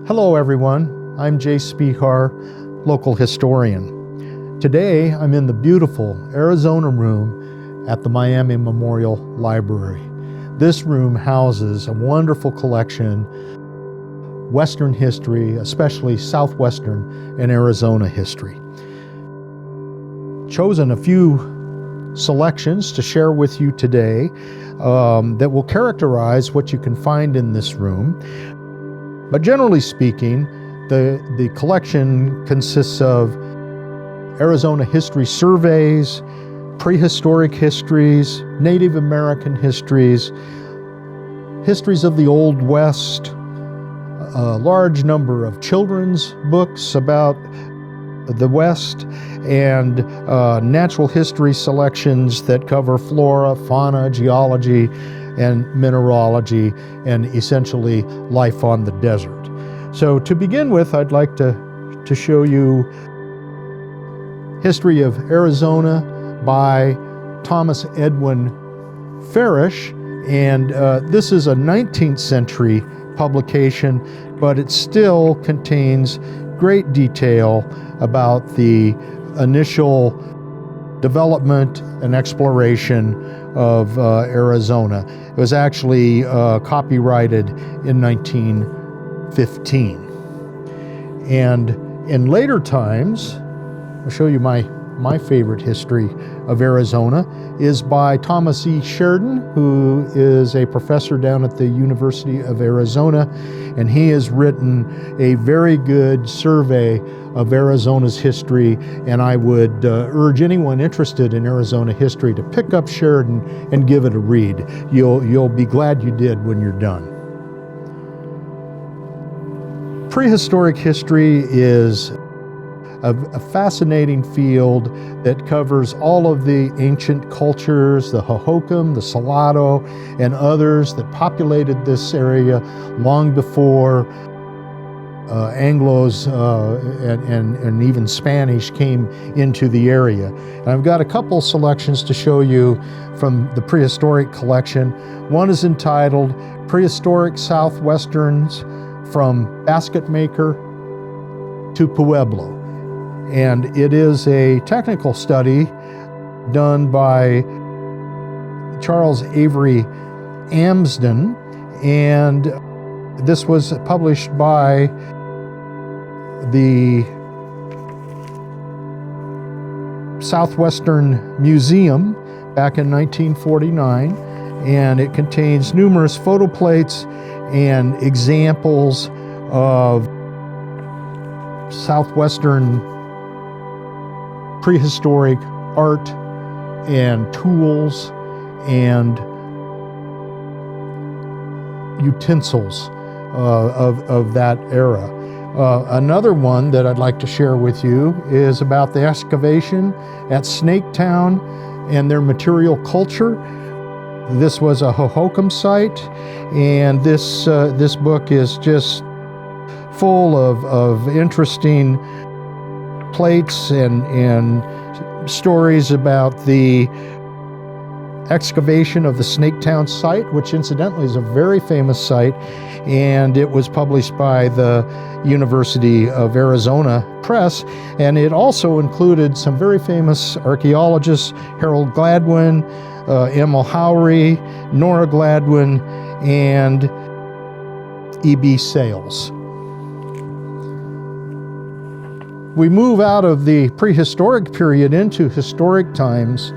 Hello everyone, I'm Jay Spehar, local historian. Today I'm in the beautiful Arizona room at the Miami Memorial Library. This room houses a wonderful collection of Western history, especially Southwestern and Arizona history. Chosen a few selections to share with you today that will characterize what you can find in this room. But generally speaking, the collection consists of Arizona history surveys, prehistoric histories, Native American histories, histories of the Old West, a large number of children's books about the West, and natural history selections that cover flora, fauna, geology, and mineralogy, and essentially life on the desert. So to begin with, I'd like to show you History of Arizona by Thomas Edwin Farish, and this is a 19th century publication, but it still contains great detail about the initial development and exploration of Arizona. It was actually copyrighted in 1915. And in later times, I'll show you my favorite history of Arizona is by Thomas E. Sheridan, who is a professor down at the University of Arizona, and he has written a very good survey of Arizona's history, and I would urge anyone interested in Arizona history to pick up Sheridan and give it a read. You'll be glad you did when you're done. Prehistoric history is a fascinating field that covers all of the ancient cultures, the Hohokam, the Salado, and others that populated this area long before Anglos and even Spanish came into the area. And I've got a couple selections to show you from the prehistoric collection. One is entitled Prehistoric Southwesterns from Basket Maker to Pueblo. And it is a technical study done by Charles Avery Amsden, and this was published by the Southwestern Museum back in 1949, and it contains numerous photo plates and examples of Southwestern prehistoric art and tools and utensils of that era. Another one that I'd like to share with you is about the excavation at Snaketown and their material culture. This was a Hohokam site, and this book is just full of interesting plates and stories about the excavation of the Snaketown site, which incidentally is a very famous site, and it was published by the University of Arizona Press, and it also included some very famous archaeologists, Harold Gladwin, Emil Howry, Nora Gladwin, and E.B. Sales. We move out of the prehistoric period into historic times.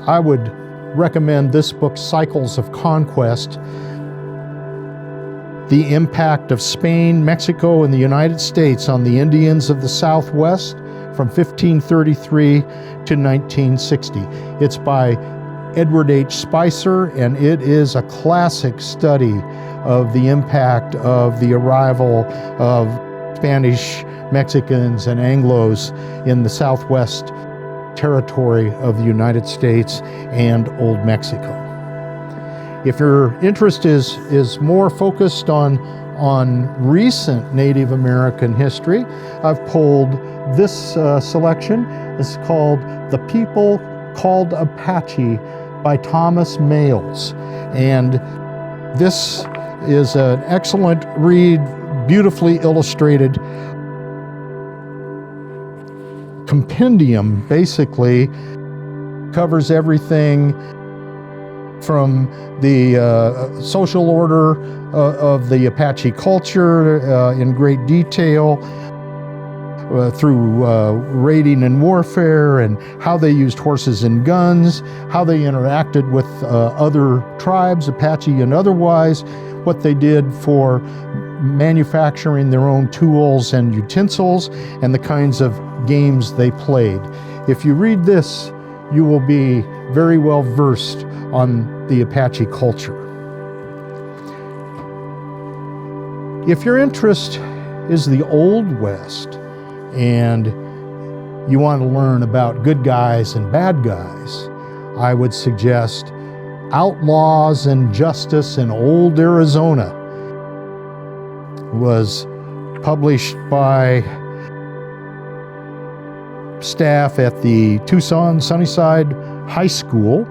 I would recommend this book, Cycles of Conquest, the impact of Spain, Mexico, and the United States on the Indians of the Southwest from 1533 to 1960. It's by Edward H. Spicer, and it is a classic study of the impact of the arrival of Spanish, Mexicans, and Anglos in the Southwest territory of the United States and Old Mexico. If your interest is more focused on recent Native American history, I've pulled this selection. It's called The People Called Apache by Thomas Males. And this is an excellent read beautifully illustrated compendium. Basically covers everything from the social order of the Apache culture in great detail, through raiding and warfare, and how they used horses and guns, how they interacted with other tribes, Apache and otherwise, what they did for manufacturing their own tools and utensils, and the kinds of games they played. If you read this, you will be very well versed on the Apache culture. If your interest is the Old West, and you want to learn about good guys and bad guys, I would suggest Outlaws and Justice in Old Arizona. It was published by staff at the Tucson Sunnyside High School,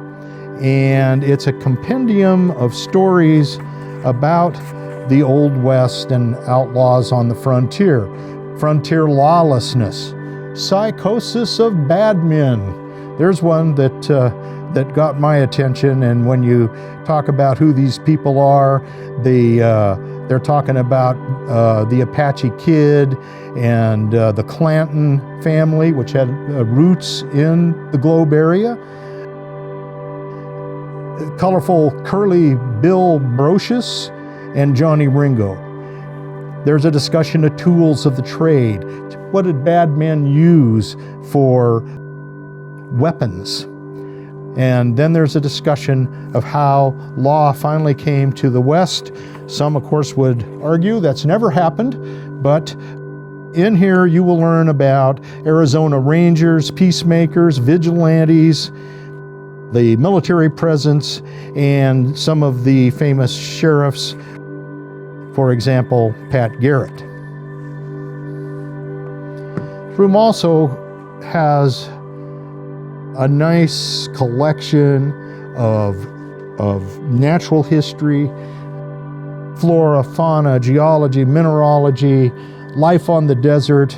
and it's a compendium of stories about the Old West and outlaws on the frontier. Frontier lawlessness, psychosis of bad men. There's one that got my attention, and when you talk about who these people are, they're talking about the Apache Kid and the Clanton family, which had roots in the Globe area. Colorful Curly Bill Brocious and Johnny Ringo. There's a discussion of tools of the trade. What did bad men use for weapons? And then there's a discussion of how law finally came to the West. Some, of course, would argue that's never happened, but in here you will learn about Arizona Rangers, peacemakers, vigilantes, the military presence, and some of the famous sheriffs. For example, Pat Garrett. The room also has a nice collection of natural history, flora, fauna, geology, mineralogy, life on the desert,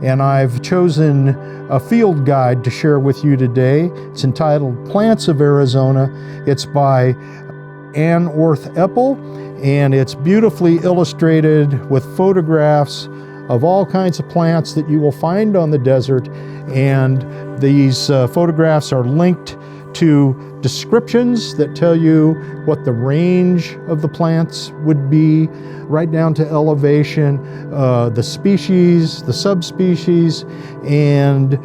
and I've chosen a field guide to share with you today. It's entitled Plants of Arizona. It's by Ann Orth Eppel, and it's beautifully illustrated with photographs of all kinds of plants that you will find on the desert, and these photographs are linked to descriptions that tell you what the range of the plants would be, right down to elevation, the species, the subspecies, and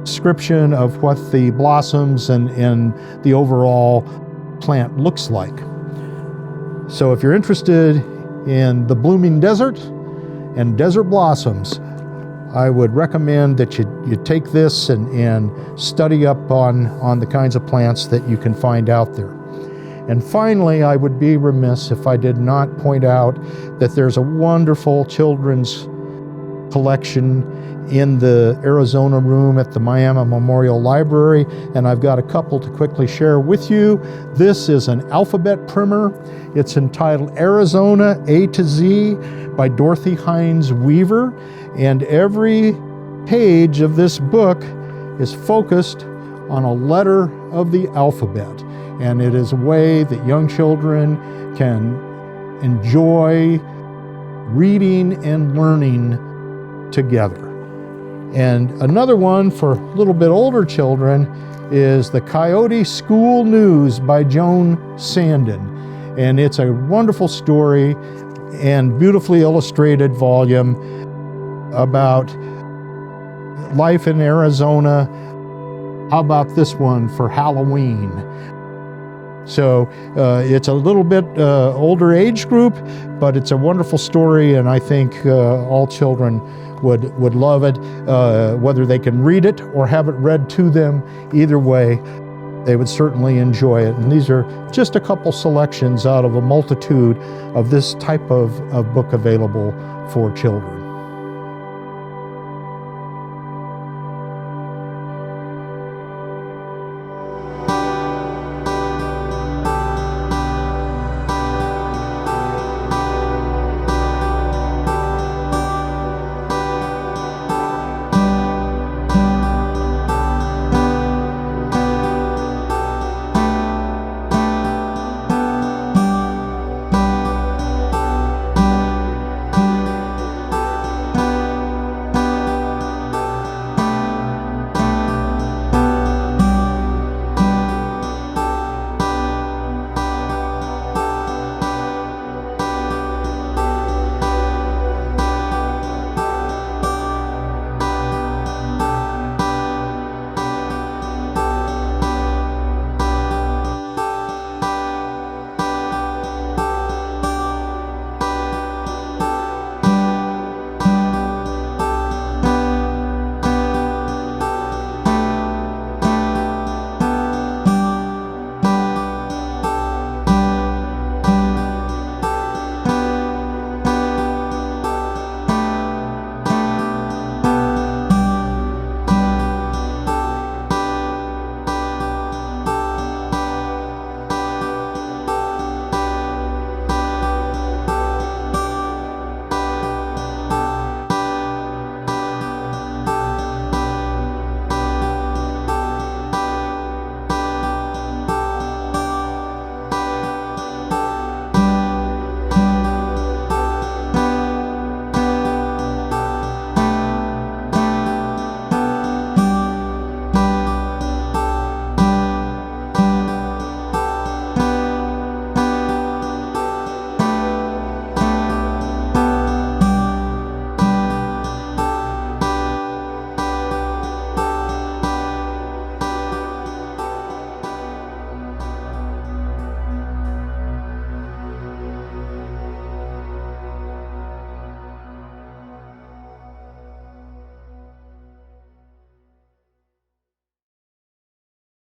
description of what the blossoms and the overall plant looks like. So if you're interested in the blooming desert and desert blossoms, I would recommend that you take this and study up on the kinds of plants that you can find out there. And finally, I would be remiss if I did not point out that there's a wonderful children's collection in the Arizona room at the Miami Memorial Library, and I've got a couple to quickly share with you. This is an alphabet primer. It's entitled Arizona A to Z by Dorothy Hines Weaver, and every page of this book is focused on a letter of the alphabet, and it is a way that young children can enjoy reading and learning together. And another one for a little bit older children is the Coyote School News by Joan Sandon. And it's a wonderful story and beautifully illustrated volume about life in Arizona. How about this one for Halloween? So it's a little bit older age group, but it's a wonderful story, and I think all children would love it, whether they can read it or have it read to them. Either way, they would certainly enjoy it. And these are just a couple selections out of a multitude of this type of book available for children.